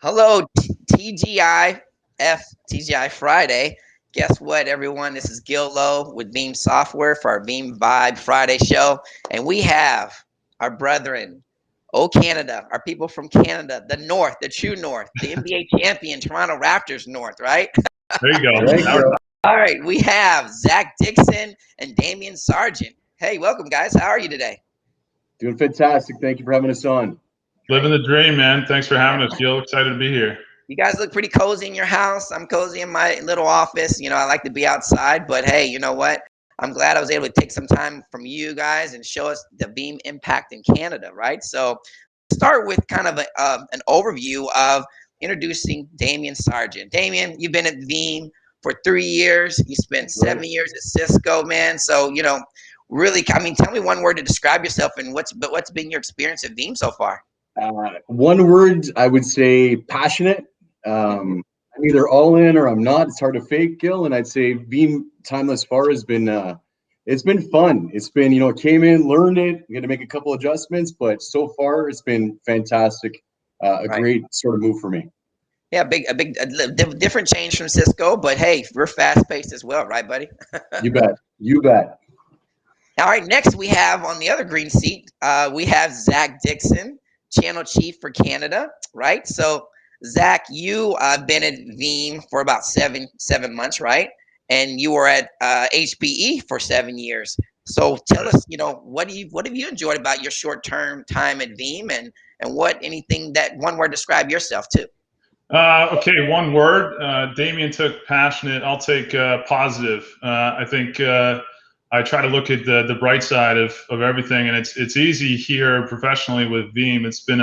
Hello, TGI Friday. Guess what, everyone? This is Gil Lowe with Veeam Software for our Veeam Vibe Friday show. And we have our brethren, Canada, our people from Canada, the North, the true North, the NBA champion, Toronto Raptors North, right? There you go. Thank you. All right, we have Zach Dixon and Damian Sargent. Hey, welcome, guys. How are you today? Doing fantastic. Thank you for having us on. Living the dream, man. Thanks for having us, Gil. Excited to be here. You guys look pretty cozy in your house. I'm cozy in my little office. I like to be outside, but hey, you know what? I'm glad I was able to take some time from you guys and show us the Veeam impact in Canada, right? So, start with kind of an overview of introducing Damian Sargent. Damian, you've been at Veeam for 3 years. You spent 7 years at Cisco, man. So, really, I mean, tell me one word to describe yourself and what's been your experience at Veeam so far? One word, I would say passionate. I'm either all in or I'm not. It's hard to fake, Gil. And I'd say being time thus far has been it's been fun. It's been, came in, learned it. We had to make a couple adjustments, but so far it's been fantastic. A Right. great sort of move for me. Yeah, different change from Cisco, but hey, we're fast paced as well, right, buddy? You bet. You bet. All right, next we have on the other green seat, we have Zach Dixon, channel chief for Canada, right? So, Zach, you have been at Veeam for about seven months, right? And you were at HPE for 7 years. So tell us, what have you enjoyed about your short term time at Veeam, and what anything that one word describe yourself too? Okay, one word. Damien took passionate. I'll take positive. I think I try to look at the bright side of everything, and it's easy here professionally with Veeam. It's been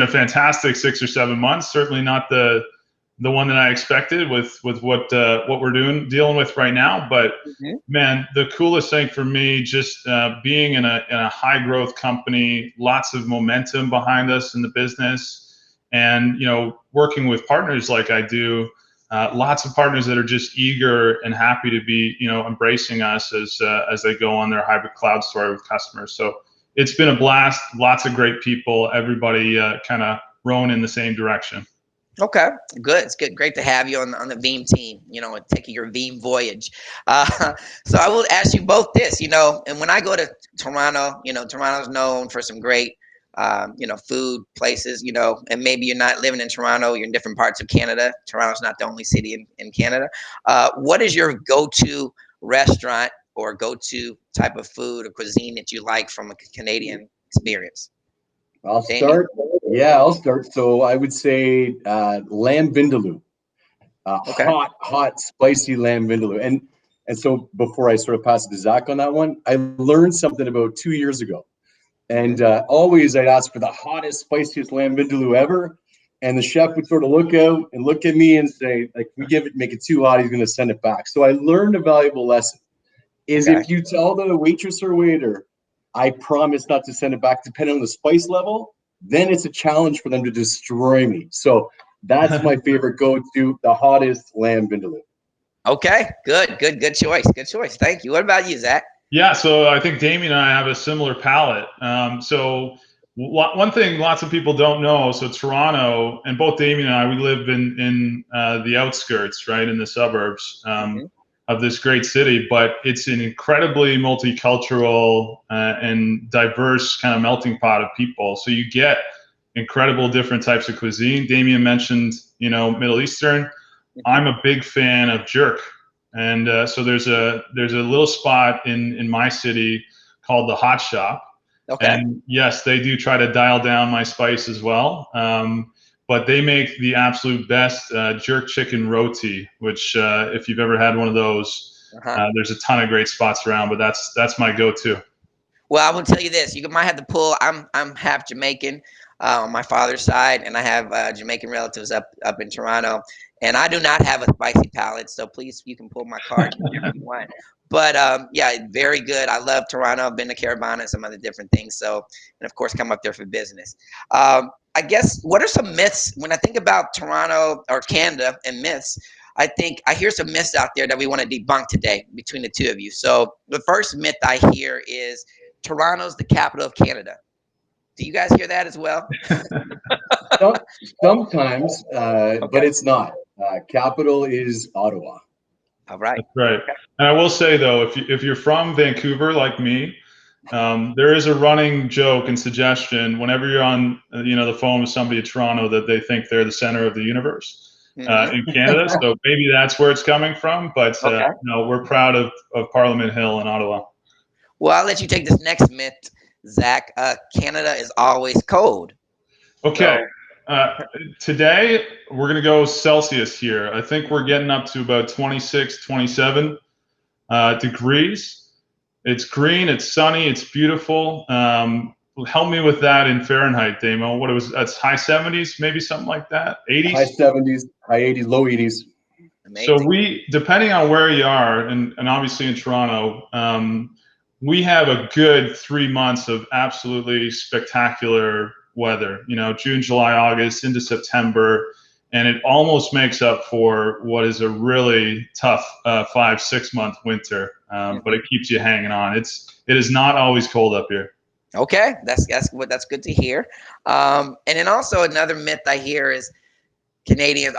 a fantastic 6 or 7 months. Certainly not the one that I expected with what we're dealing with right now. But Mhm. man, the coolest thing for me, just being in a high growth company, lots of momentum behind us in the business, and working with partners like I do. Lots of partners that are just eager and happy to be, embracing us as they go on their hybrid cloud story with customers. So it's been a blast. Lots of great people. Everybody kind of rowing in the same direction. Okay, good. It's good. Great to have you on the Veeam team. Taking your Veeam voyage. Uh, so I will ask you both this. And when I go to Toronto, Toronto's known for some great, food places. And maybe you're not living in Toronto. You're in different parts of Canada. Toronto's not the only city in Canada. What is your go-to restaurant or go-to type of food or cuisine that you like from a Canadian experience? I'll Damien? start. Yeah, I'll start. So I would say lamb vindaloo. Okay. Hot, spicy lamb vindaloo. And so before I sort of pass it to Zach on that one, I learned something about 2 years ago. Hmm. And always I'd ask for the hottest, spiciest lamb vindaloo ever. And the chef would sort of look out and look at me and say, like, we make it too hot, he's going to send it back. So I learned a valuable lesson is Okay. if you tell the waitress or waiter, I promise not to send it back, depending on the spice level, then it's a challenge for them to destroy me. So that's my favorite go-to, the hottest lamb vindaloo. Okay, good choice. Good choice. Thank you. What about you, Zach? Yeah, so I think Damien and I have a similar palate. One thing lots of people don't know, so Toronto, and both Damien and I, we live in the outskirts, right, in the suburbs Hmm. of this great city, but it's an incredibly multicultural and diverse kind of melting pot of people. So you get incredible different types of cuisine. Damien mentioned, Middle Eastern. Hmm. I'm a big fan of jerk. And so there's a little spot in my city called the Hot Shop, Okay. and yes, they do try to dial down my spice as well. But they make the absolute best jerk chicken roti, which if you've ever had one of those, Uh-huh. there's a ton of great spots around. But that's my go-to. Well, I will tell you this. You might have to pull. I'm half Jamaican on my father's side, and I have Jamaican relatives up in Toronto. And I do not have a spicy palate, so please, you can pull my card whenever you want. But yeah, very good. I love Toronto. I've been to Carabana and some other different things. So, and of course, come up there for business. I guess what are some myths when I think about Toronto or Canada and myths? I think I hear some myths out there that we want to debunk today between the two of you. So the first myth I hear is Toronto's the capital of Canada. Do you guys hear that as well? Some, sometimes, but Okay. it's not. Capital is Ottawa. All right. That's right. And I will say though, if you're from Vancouver like me, there is a running joke and suggestion whenever you're on the phone with somebody in Toronto that they think they're the center of the universe Hmm. in Canada. So maybe that's where it's coming from. But Okay. no, we're proud of Parliament Hill in Ottawa. Well, I'll let you take this next myth, Zach. Canada is always cold. Okay. So, Uh, Today we're going to go Celsius here. I think we're getting up to about 26, 27 degrees. It's green, it's sunny, it's beautiful. Help me with that in Fahrenheit, Damo. What it was? That's high 70s, maybe something like that. High 80s. 70s, high 80s, low 80s. So amazing. we, depending on where you are, and obviously in Toronto, we have a good 3 months of absolutely spectacular weather. June, July, August into September, and it almost makes up for what is a really tough 5-6 month winter. But it keeps you hanging on. It is not always cold up here. Okay, that's good to hear. And then also another myth I hear is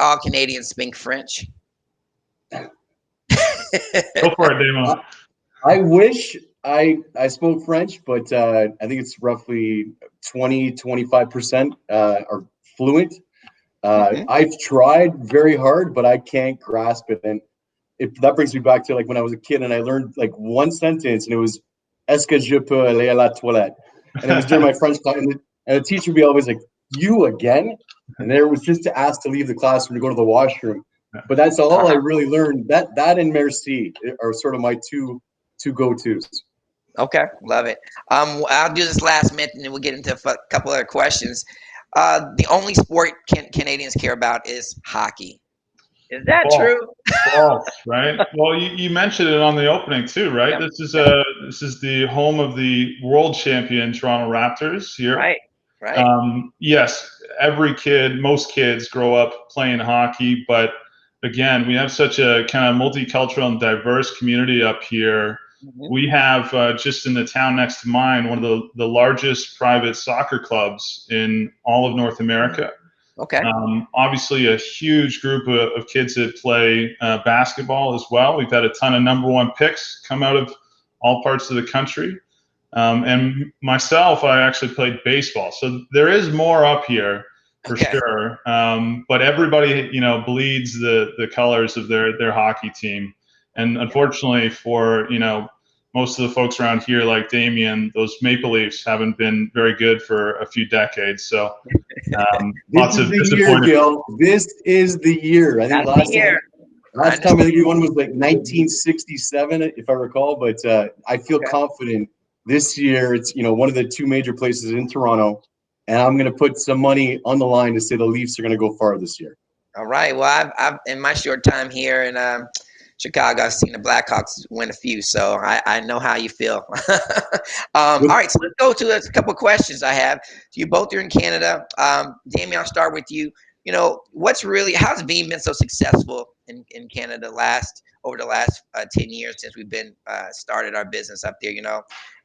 all Canadians speak French. Go for it, Damo. I wish I spoke French, but I think it's roughly 20-25% are fluent. Mhm. I've tried very hard, but I can't grasp it. And that brings me back to like when I was a kid and I learned like one sentence and it was "Est-ce que je peux aller à la toilette?" And it was during my French class, and the teacher would be always like, "You again?" And there was just to ask to leave the classroom to go to the washroom. But that's all I Uh-huh. really learned. That and merci are sort of my two go-tos. Okay, love it. I'll do this last myth, and then we'll get into a couple other questions. The only sport Canadians care about is hockey. Is that False. true? False, right? Well, you mentioned it on the opening too, right? Yeah. This is the home of the world champion Toronto Raptors here. Right. Right. Yes, most kids grow up playing hockey, but again, we have such a kind of multicultural and diverse community up here. Mhm. We have just in the town next to mine, one of the largest private soccer clubs in all of North America. Okay. Obviously, a huge group of kids that play basketball as well. We've had a ton of number one picks come out of all parts of the country. And myself, I actually played baseball. So there is more up here for Okay. sure. But everybody, bleeds the colors of their hockey team. And unfortunately for, most of the folks around here, like Damien, those Maple Leafs haven't been very good for a few decades. So This lots is of the year, disappointed. Gil. This is the year. I think That's the year. I last time I understand. think we won was like 1967, if I recall. But I feel Okay. confident this year. It's one of the two major places in Toronto, and I'm going to put some money on the line to say the Leafs are going to go far this year. All right. Well, I've in my short time here in Chicago, I've seen the Blackhawks win a few, so I know how you feel. All With right, so let's go to a couple of questions I have. You both are in Canada. Damien, I'll start with you. How's Veeam been so successful in Canada over the last 10 years since we've been started our business up there,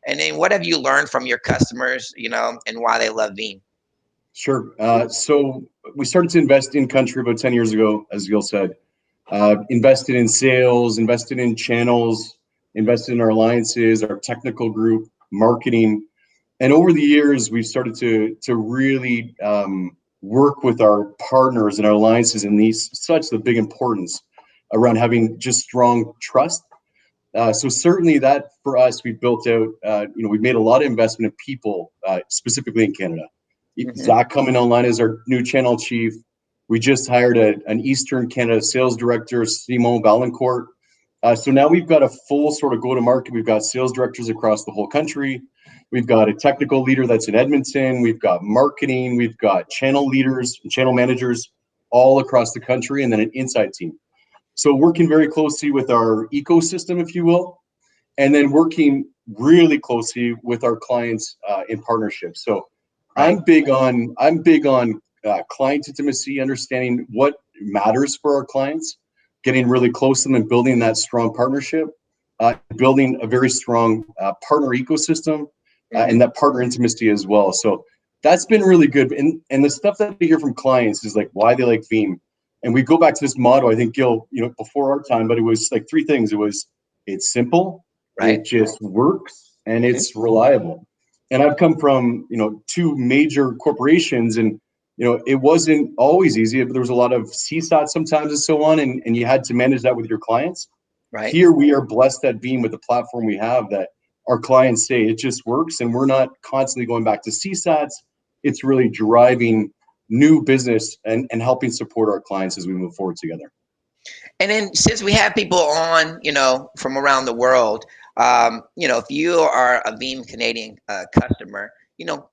and then what have you learned from your customers, and why they love Veeam? Sure. So we started to invest in country about 10 years ago, as Gil said. Invested in sales, invested in channels, invested in our alliances, our technical group, marketing. And over the years, we've started to really work with our partners and our alliances in such the big importance around having just strong trust. So certainly that for us, we built out, we've made a lot of investment in people, specifically in Canada. Hmm. Zach coming online as our new channel chief. We just hired an Eastern Canada sales director, Simon Valancourt. So now we've got a full sort of go-to-market. We've got sales directors across the whole country. We've got a technical leader that's in Edmonton. We've got marketing. We've got channel leaders, channel managers all across the country, and then an inside team. So working very closely with our ecosystem, if you will, and then working really closely with our clients in partnership. So Right. I'm big on client intimacy, understanding what matters for our clients, getting really close to them and building that strong partnership, building a very strong partner ecosystem, Hmm. and that partner intimacy as well. So that's been really good. And the stuff that we hear from clients is like why they like Veeam. And we go back to this motto, I think, Gil, before our time, but it was like three things. It was it's simple, Right. it just works, and Mm-hmm. it's reliable. And I've come from, two major corporations, and it wasn't always easy, but there was a lot of CSAT sometimes and so on, and you had to manage that with your clients. Right. Here we are blessed at Veeam with the platform we have that our clients say it just works, and we're not constantly going back to CSATs. It's really driving new business and helping support our clients as we move forward together. And then since we have people on, from around the world, if you are a Veeam Canadian customer,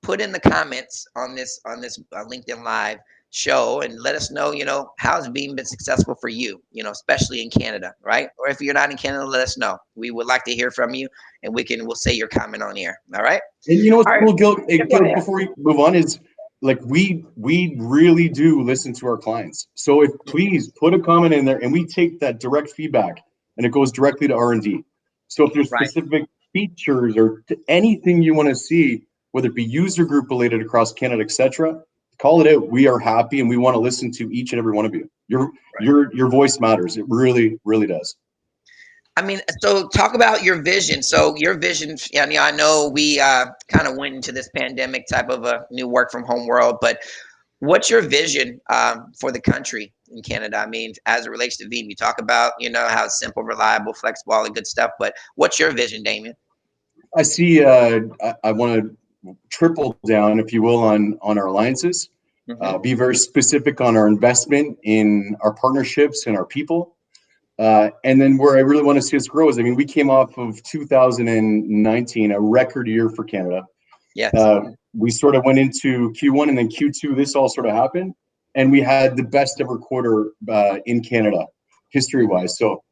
put in the comments on this LinkedIn Live show and let us know, how's Veeam been successful for you, especially in Canada, right? Or if you're not in Canada, let us know. We would like to hear from you, and we'll say your comment on here. All right. And you know what's All right. cool, Gil? Yeah, go ahead. Before we move on, is like we really do listen to our clients. So if please put a comment in there, and we take that direct feedback, and it goes directly to R&D. So if there's Right. specific features or anything you want to see, whether it be user group related across Canada, etc., call it out. We are happy, and we want to listen to each and every one of you. Your voice matters. It really, really does. I mean, so talk about your vision. So your vision, I know we kind of went into this pandemic type of a new work from home world, but what's your vision for the country in Canada? I mean, as it relates to Veeam, you talk about, how it's simple, reliable, flexible, all the good stuff, but what's your vision, Damien? I see. I want to triple down, if you will, on our alliances. Mm-hmm. Be very specific on our investment in our partnerships and our people. And then where I really want to see us grow is, I mean, we came off of 2019, a record year for Canada. Yes. We sort of went into Q1 and then Q2. This all sort of happened, and we had the best ever quarter in Canada, history-wise. So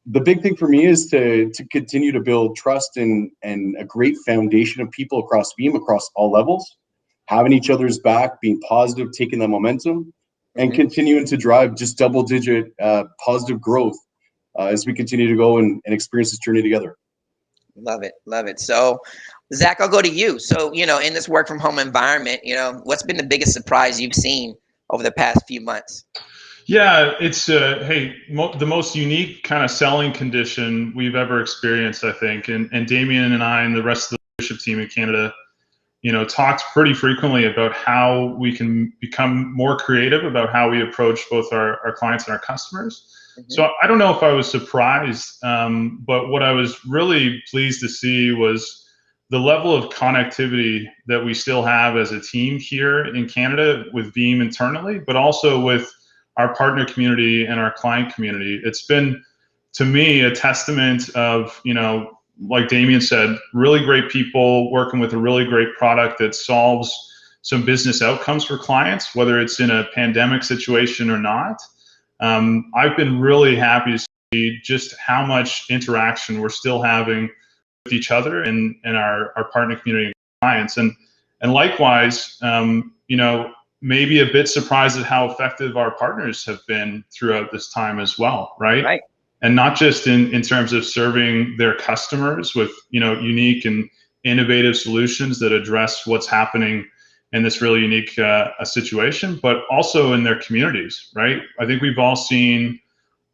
the big thing for me is to continue to build trust and a great foundation of people across Veeam, across all levels, having each other's back, being positive, taking that momentum, and continuing to drive just double-digit positive growth as we continue to go and experience this journey together. Love it. Love it. So, Zach, I'll go to you. So, in this work from home environment, what's been the biggest surprise you've seen over the past few months? Yeah, it's the most unique kind of selling condition we've ever experienced, I think. And Damien and I and the rest of the leadership team in Canada, talked pretty frequently about how we can become more creative about how we approach both our clients and our customers. So I don't know if I was surprised, but what I was really pleased to see was the level of connectivity that we still have as a team here in Canada with Veeam internally, but also with our partner community and our client community. It's been, to me, a testament of, like Damien said, really great people working with a really great product that solves some business outcomes for clients, whether it's in a pandemic situation or not. I've been really happy to see just how much interaction we're still having with each other and our partner community and clients. And likewise, maybe a bit surprised at how effective our partners have been throughout this time as well, right? Right. And not just in terms of serving their customers with, unique and innovative solutions that address what's happening in this really unique situation, but also in their communities, right? I think we've all seen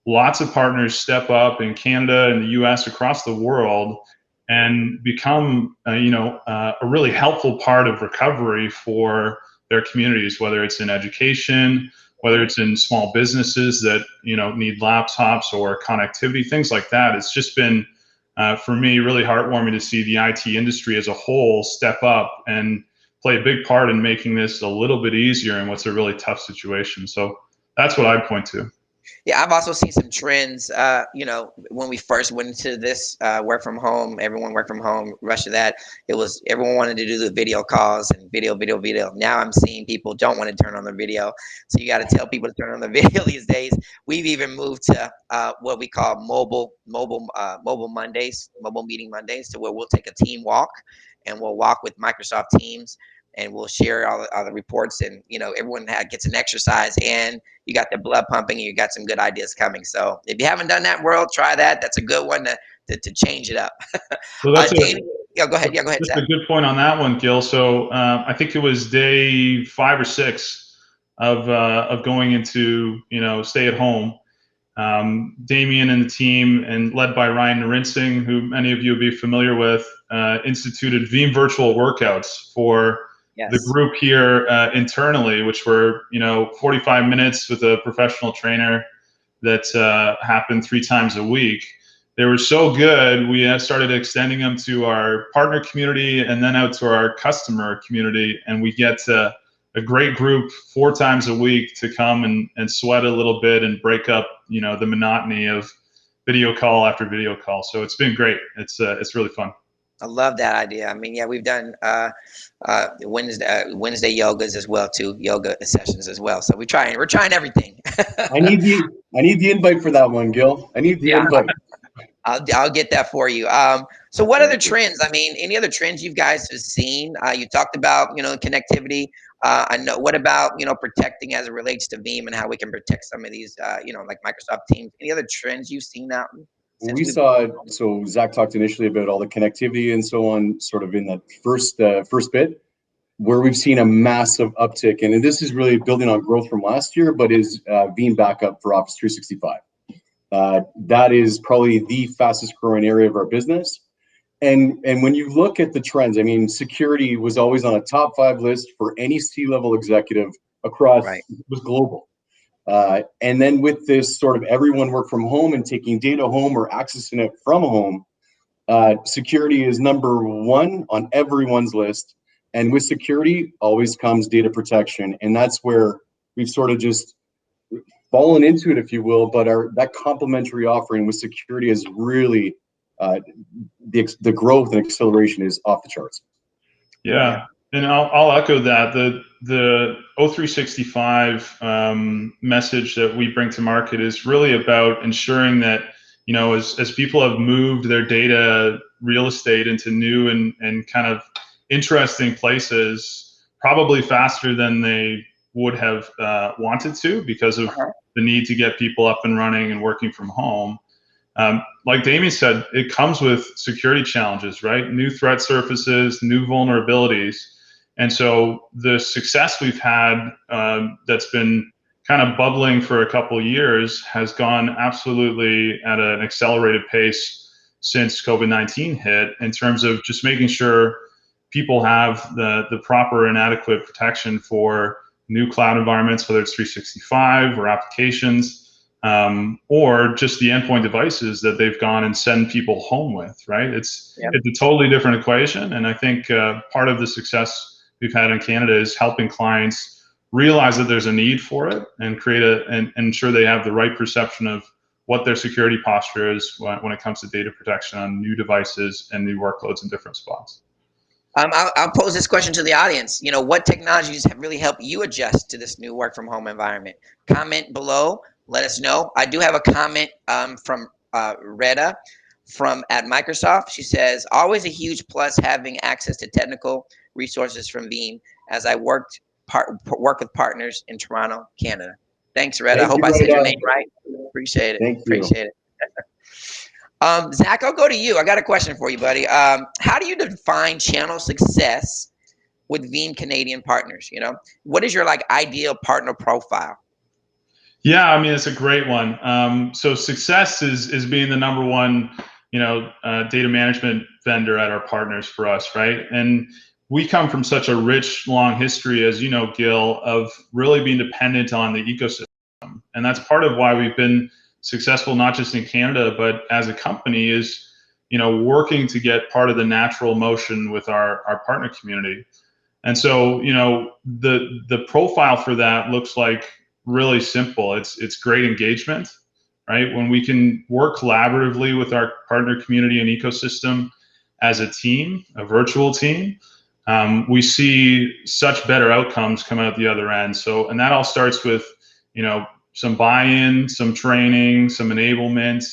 lots of partners step up in Canada and the US, across the world, and become a really helpful part of recovery for their communities, whether it's in education, whether it's in small businesses that need laptops or connectivity, things like that. It's just been for me really heartwarming to see the IT industry as a whole step up and play a big part in making this a little bit easier in what's a really tough situation. So that's what I'd point to. Yeah, I've also seen some trends. When we first went into this work from home, everyone worked from home. Rush of that, it was everyone wanted to do the video calls and video. Now I'm seeing people don't want to turn on the video, so you got to tell people to turn on the video these days. We've even moved to what we call mobile Mondays, mobile meeting Mondays, to where we'll take a team walk and we'll walk with Microsoft Teams and we'll share all the reports, and everyone gets an exercise and you got the blood pumping and you got some good ideas coming. So if you haven't done that, world, try that. That's a good one to to change it up. Well, that's a Danny, yeah, go ahead. Yeah, go ahead, that's Zach. a good point on that one, Gil. So I think it was day 5 or 6 of going into stay at home. Damien and the team, and led by Ryan Narinsing, who many of you will be familiar with, instituted Veeam virtual workouts for the Yes. group here internally, which were 45 minutes with a professional trainer that happened 3 times a week. They were so good, we started extending them to our partner community and then out to our customer community, and we get a great group 4 times a week to come and sweat a little bit and break up the monotony of video call after video call. So it's been great. It's really fun. I love that idea. I mean, yeah, we've done Wednesday yogas as well too, yoga sessions as well. So we're trying everything. I need the invite for that one, Gil. I need the Yeah, invite. I'll get that for you. So what other Thank you. trends? I mean, any other trends you guys have seen? You talked about connectivity. I know. What about protecting as it relates to Veeam and how we can protect some of these like Microsoft Teams? Any other trends you've seen out since We we've? saw, so Zach talked initially about all the connectivity and so on, sort of in that first bit, where we've seen a massive uptick. And this is really building on growth from last year, but is Veeam backup for Office 365. That is probably the fastest growing area of our business. And when you look at the trends, I mean, security was always on a top 5 list for any C-level executive across, Right. was global. And then with this sort of everyone work from home and taking data home or accessing it from home, security is number 1 on everyone's list. And with security always comes data protection. And that's where we've sort of just fallen into it, if you will, but that complementary offering with security is really, the growth and acceleration is off the charts. Yeah, and I'll echo that. The O365 message that we bring to market is really about ensuring that as people have moved their data real estate into new and kind of interesting places, probably faster than they would have wanted to because of the need to get people up and running and working from home. Like Damien said, it comes with security challenges, right? New threat surfaces, new vulnerabilities. And so the success we've had that's been kind of bubbling for a couple of years has gone absolutely at an accelerated pace since COVID-19 hit, in terms of just making sure people have the proper and adequate protection for new cloud environments, whether it's 365 or applications, or just the endpoint devices that they've gone and send people home with, right? It's a totally different equation. And I think part of the success we've had in Canada is helping clients realize that there's a need for it and and ensure they have the right perception of what their security posture is when it comes to data protection on new devices and new workloads in different spots. I'll pose this question to the audience. What technologies have really helped you adjust to this new work from home environment? Comment below. Let us know. I do have a comment from Retta at Microsoft. She says, always a huge plus having access to technical resources from Veeam as I work with partners in Toronto, Canada. Thanks, Retta. I Thank hope you, I said your Retta. name right. Appreciate it. Thank you. Appreciate it. Zach, I'll go to you. I got a question for you, buddy. How do you define channel success with Veeam Canadian partners? What is your ideal partner profile? Yeah, I mean, it's a great one. So success is being the number one, data management vendor at our partners for us, right? And we come from such a rich, long history, as you know, Gil, of really being dependent on the ecosystem. And that's part of why we've been successful, not just in Canada, but as a company, is working to get part of the natural motion with our partner community. And so the profile for that looks like really simple. It's great engagement, right? When we can work collaboratively with our partner community and ecosystem as a team, a virtual team, we see such better outcomes come out the other end. So, and that all starts with some buy-in, some training, some enablement,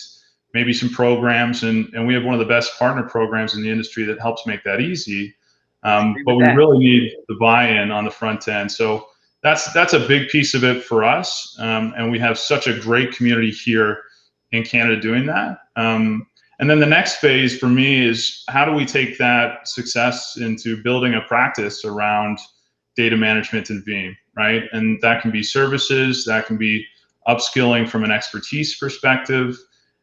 maybe some programs, and we have one of the best partner programs in the industry that helps make that easy. But we really need the buy-in on the front end. So that's a big piece of it for us, and we have such a great community here in Canada doing that. And then the next phase for me is how do we take that success into building a practice around data management in Veeam, right? And that can be services, that can be upskilling from an expertise perspective.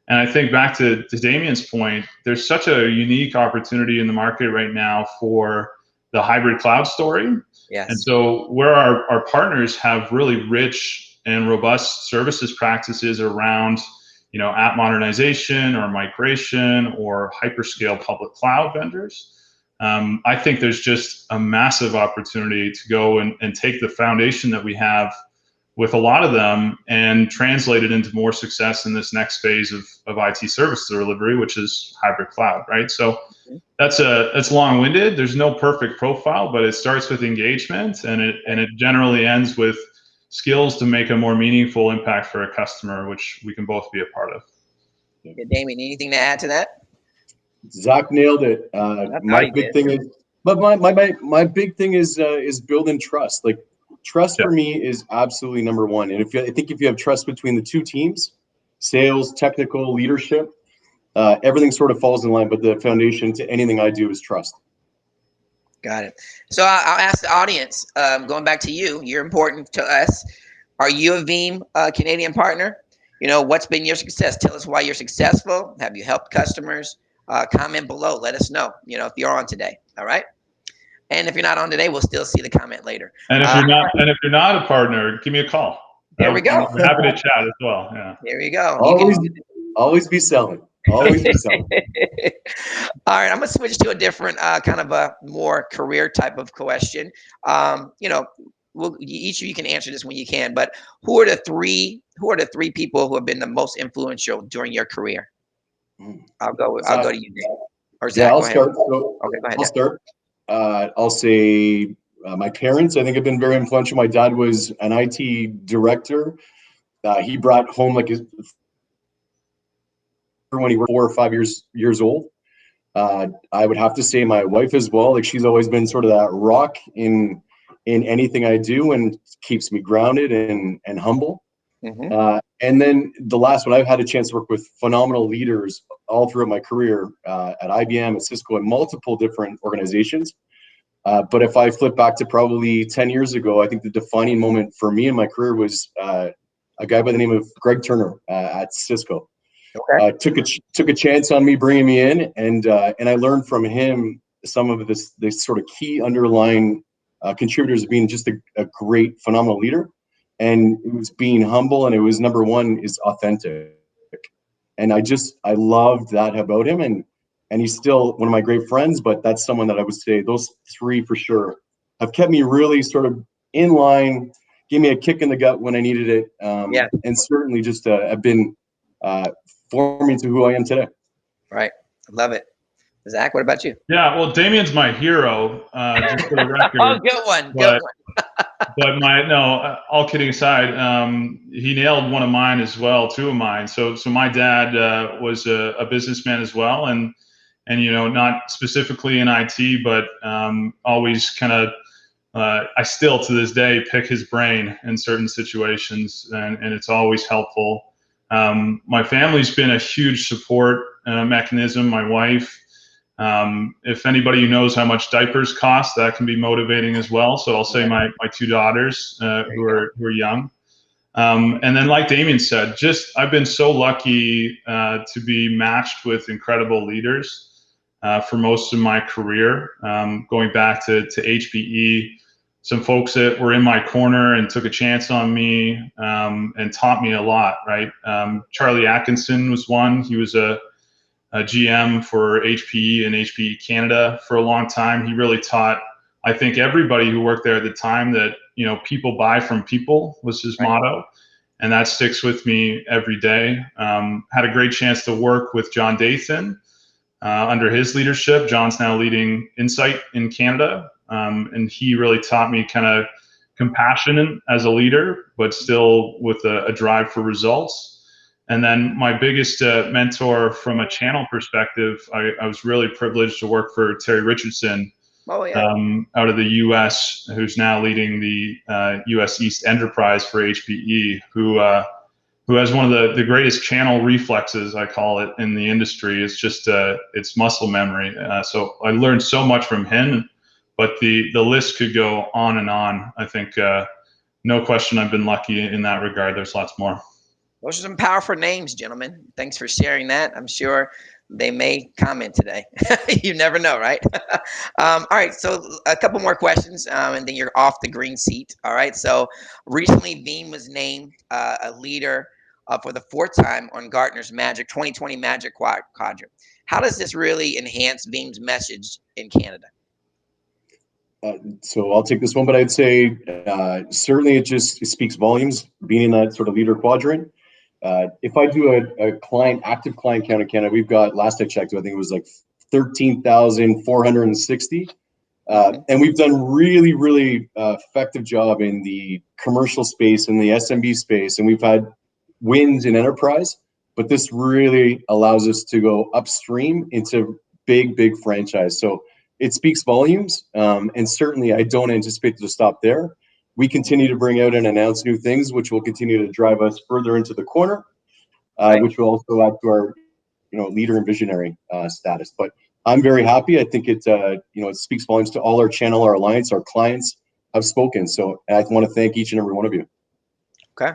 And I think back to Damien's point, there's such a unique opportunity in the market right now for the hybrid cloud story. Yes. And so where our partners have really rich and robust services practices around, you know, app modernization or migration or hyperscale public cloud vendors, I think there's just a massive opportunity to go and take the foundation that we have with a lot of them and translate it into more success in this next phase of IT service delivery, which is hybrid cloud, right? So that's long-winded. There's no perfect profile, but it starts with engagement, and it generally ends with skills to make a more meaningful impact for a customer, which we can both be a part of. Yeah, Damien, anything to add to that? Zach nailed it. My big thing is, but my big thing is building trust. Like trust for me is absolutely number one. And I think if you have trust between the two teams, sales, technical, leadership, everything sort of falls in line. But the foundation to anything I do is trust. Got it. So I'll ask the audience, going back to you, you're important to us. Are you a Veeam Canadian partner? You know, what's been your success? Tell us why you're successful. Have you helped customers? Comment below. Let us know, you know, if you're on today. All right. And if you're not on today, we'll still see the comment later. And if you're not a partner, give me a call. There we go. We're happy to chat as well. Yeah. There you go. Always be selling. Always be selling. All right, I'm gonna switch to a different kind of a more career type of question. You know, each of you can answer this when you can, but who are the three people who have been the most influential during your career? I'll go to you, Dave. Or Zach, yeah, I'll go start. ahead. So Okay, go ahead. I'll start. I'll say my parents, I think, have been very influential. My dad was an IT director. He brought home like his when he was 4 or 5 years old. I would have to say my wife as well. Like she's always been sort of that rock in anything I do and keeps me grounded and humble. And then the last one, I've had a chance to work with phenomenal leaders all throughout my career at IBM, at Cisco, and multiple different organizations. But if I flip back to probably 10 years ago, I think the defining moment for me in my career was a guy by the name of Greg Turner at Cisco. Okay. Took a chance on me bringing me in, and I learned from him some of this sort of key underlying contributors of being just a great, phenomenal leader. And it was being humble, and it was number one is authentic. And I loved that about him, and he's still one of my great friends, but that's someone that I would say those three for sure have kept me really sort of in line, gave me a kick in the gut when I needed it. And certainly just have been forming to who I am today. Right. Love it. Zach, what about you? Yeah, well, Damien's my hero, just for the record. Oh, good one. Good one. But all kidding aside, he nailed one of mine as well, two of mine. So my dad was a businessman as well, and you know, not specifically in IT, but always kind of, I still to this day pick his brain in certain situations, and it's always helpful. My family's been a huge support mechanism. My wife. If anybody knows how much diapers cost, that can be motivating as well. So I'll say my two daughters who are young. And then like Damien said, I've been so lucky to be matched with incredible leaders for most of my career. Going back to HPE, some folks that were in my corner and took a chance on me and taught me a lot, right? Charlie Atkinson was one. He was a GM for HPE and HPE Canada for a long time. He really taught, I think, everybody who worked there at the time that, you know, people buy from people was his motto. And that sticks with me every day. Had a great chance to work with John Dathan under his leadership. John's now leading Insight in Canada. And he really taught me kind of compassion as a leader, but still with a drive for results. And then my biggest mentor from a channel perspective, I was really privileged to work for Terry Richardson out of the US, who's now leading the US East Enterprise for HPE, who who has one of the greatest channel reflexes, I call it, in the industry. It's just it's muscle memory. So I learned so much from him, but the list could go on and on. I think no question I've been lucky in that regard. There's lots more. Those are some powerful names, gentlemen. Thanks for sharing that. I'm sure they may comment today. You never know, right? All right, so a couple more questions, and then you're off the green seat. All right, so recently Veeam was named a leader for the 4th time on Gartner's Magic 2020 Magic Quadrant. How does this really enhance Veeam's message in Canada? So I'll take this one, but I'd say certainly it speaks volumes being in that sort of leader quadrant. If I do a active client count in Canada, we've got, last I checked, I think it was like 13,460. And we've done really, really effective job in the commercial space and the SMB space. And we've had wins in enterprise, but this really allows us to go upstream into big, big franchise. So it speaks volumes. And certainly I don't anticipate to stop there. We continue to bring out and announce new things, which will continue to drive us further into the corner, which will also add to our, leader and visionary status. But I'm very happy. I think it, it speaks volumes to all our channel, our alliance, our clients have spoken. So I want to thank each and every one of you. Okay.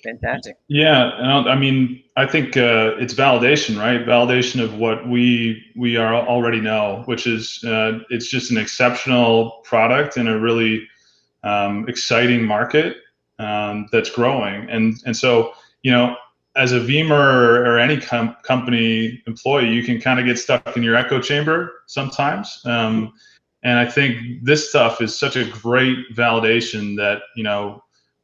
Fantastic. Yeah, I mean, I think it's validation, right? Validation of what we already know, which is it's just an exceptional product in a really exciting market that's growing, and so as a Veeamer or any company employee, you can kind of get stuck in your echo chamber sometimes, and I think this stuff is such a great validation that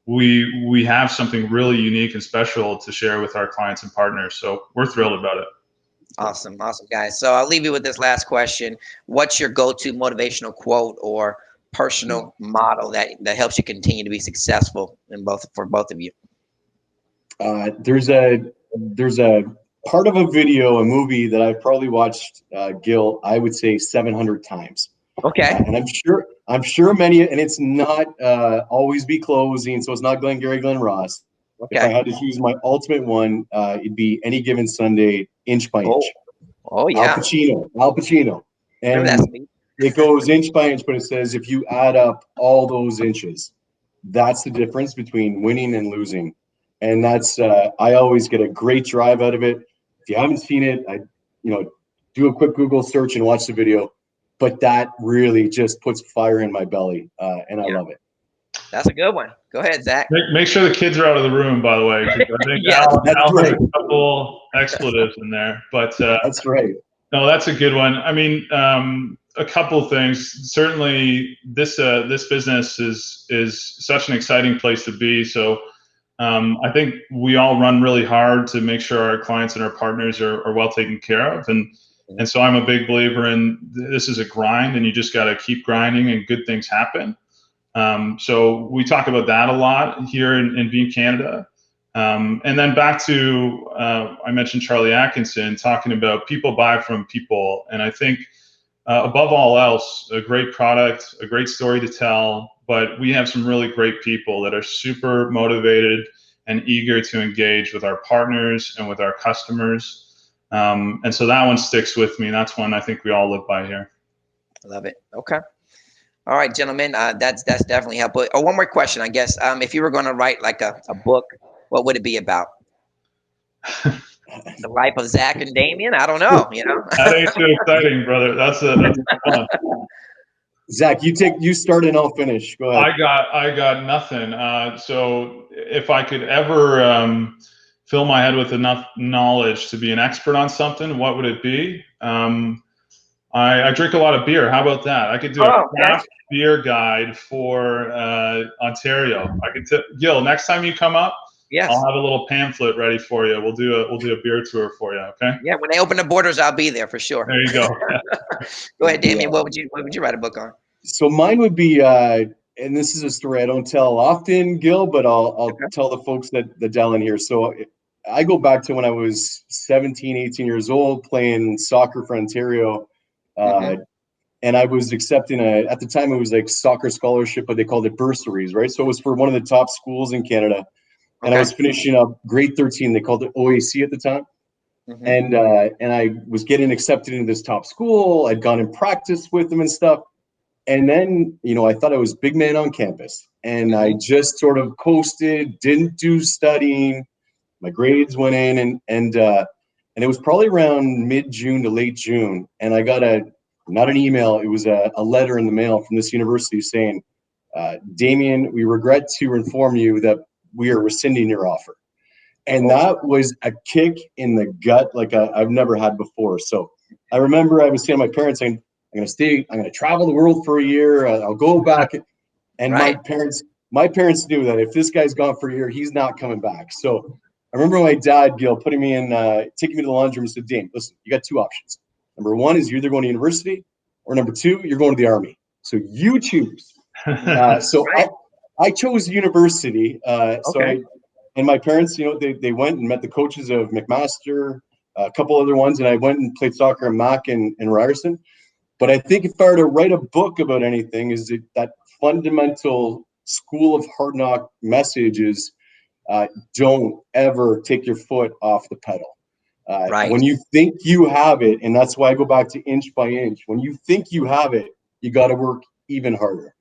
we have something really unique and special to share with our clients and partners. So we're thrilled about it. Awesome, guys. So I'll leave you with this last question. What's your go-to motivational quote or personal model that helps you continue to be successful for both of you? There's a part of a movie that I've probably watched, Gil, I would say 700 times. Okay. And I'm sure many, and it's not Always Be Closing, so it's not Glengarry Glen Ross. Okay. If I had to choose my ultimate one, it'd be Any Given Sunday, Inch by Inch. Oh yeah. Al Pacino. And it goes inch by inch, but it says if you add up all those inches, that's the difference between winning and losing. And that's I always get a great drive out of it. If you haven't seen it, do a quick Google search and watch the video. But that really just puts fire in my belly, and I love it. That's a good one. Go ahead, Zach. Make sure the kids are out of the room, by the way, because I think Al has a couple expletives in there. But that's right. No, that's a good one. I mean, a couple of things. Certainly, this business is such an exciting place to be. So I think we all run really hard to make sure our clients and our partners are well taken care of. And so I'm a big believer in this is a grind, and you just got to keep grinding and good things happen. So we talk about that a lot here in Veeam Canada. And then back to, I mentioned Charlie Atkinson talking about people buy from people. And I think above all else, a great product, a great story to tell, but we have some really great people that are super motivated and eager to engage with our partners and with our customers. And so that one sticks with me. That's one I think we all live by here. I love it. Okay. All right, gentlemen, that's definitely helpful. Oh, one more question, I guess. If you were going to write like a book, what would it be about? The life of Zach and Damien? I don't know. That ain't too exciting, brother. That's fun. Zach, you start and I'll finish. Go ahead. I got nothing. So if I could ever fill my head with enough knowledge to be an expert on something, what would it be? I drink a lot of beer. How about that? I could do a craft beer guide for Ontario. I could Gil, next time you come up, I'll have a little pamphlet ready for you. We'll do a beer tour for you. Okay. Yeah, when they open the borders, I'll be there for sure. There you go. Go ahead, Damien. What would you write a book on? So mine would be, and this is a story I don't tell often, Gil, but I'll tell the folks that dial in here. So I go back to when I was 17, 18 years old, playing soccer for Ontario. And I was accepting at the time it was like soccer scholarship, but they called it bursaries, right? So it was for one of the top schools in Canada. and I Okay. was finishing up grade 13. They called it OAC at the time. Hmm. And I was getting accepted into this top school. I'd gone and practiced with them and stuff. And then, I thought I was big man on campus, and I Hmm. just sort of coasted, didn't do studying. My grades went in, and it was probably around mid-June to late June, and I got not an email, it was a letter in the mail from this university saying, Damien, we regret to inform you that we are rescinding your offer. And Oh, that was a kick in the gut like I've never had before. So I remember I was saying to my parents, saying, I'm going to stay, I'm going to travel the world for a year. I'll go back. And right. my parents knew that if this guy's gone for a year, he's not coming back. So I remember my dad, Gil, putting me in, taking me to the laundry room and said, Dame, listen, you got two options. Number one is you're either going to university, or number two, you're going to the army. So you choose. So Right. I chose university. Okay. And my parents, they went and met the coaches of McMaster, a couple other ones, and I went and played soccer at Mac and Ryerson. But I think if I were to write a book about anything, is that fundamental school of hard knock message is don't ever take your foot off the pedal. Right. When you think you have it, and that's why I go back to inch by inch, when you think you have it, you got to work even harder.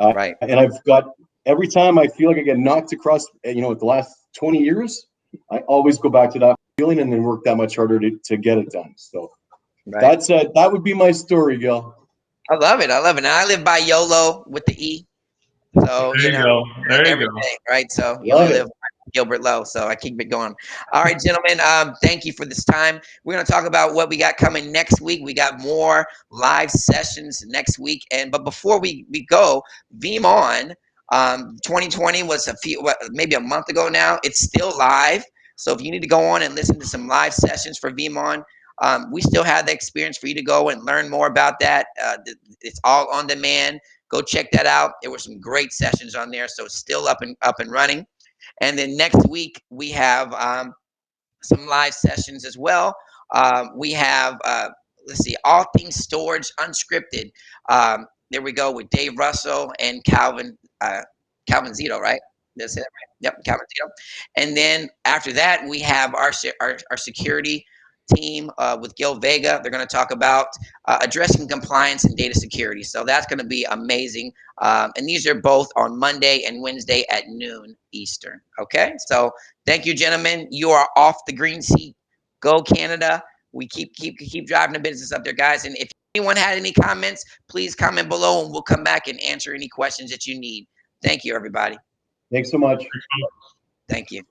Right. And I've got, every time I feel like I get knocked across, the last 20 years, I always go back to that feeling and then work that much harder to get it done. So Right. that would be my story, Gil. I love it. I love it. And I live by YOLO with the E. So, There you go. There you every go. day, right? So you only Love it. live Gilbert Lowe. So I keep it going. All right, gentlemen. Thank you for this time. We're going to talk about what we got coming next week. We got more live sessions next week. But before we go, Veeam On 2020 was maybe a month ago now. It's still live. So if you need to go on and listen to some live sessions for Veeam On, we still have the experience for you to go and learn more about that. It's all on demand. Go check that out. There were some great sessions on there, so it's still up and running. And then next week we have some live sessions as well. We have let's see, all things storage unscripted. There we go with Dave Russell and Calvin Zito, right? That's it, right? Yep, Calvin Zito. And then after that, we have our security team with Gil Vega. They're going to talk about addressing compliance and data security. So that's going to be amazing. And these are both on Monday and Wednesday at noon Eastern. Okay, so thank you, gentlemen. You are off the green seat. Go Canada. We keep driving the business up there, guys. And if anyone had any comments, please comment below, and we'll come back and answer any questions that you need. Thank you, everybody. Thanks so much. Thank you.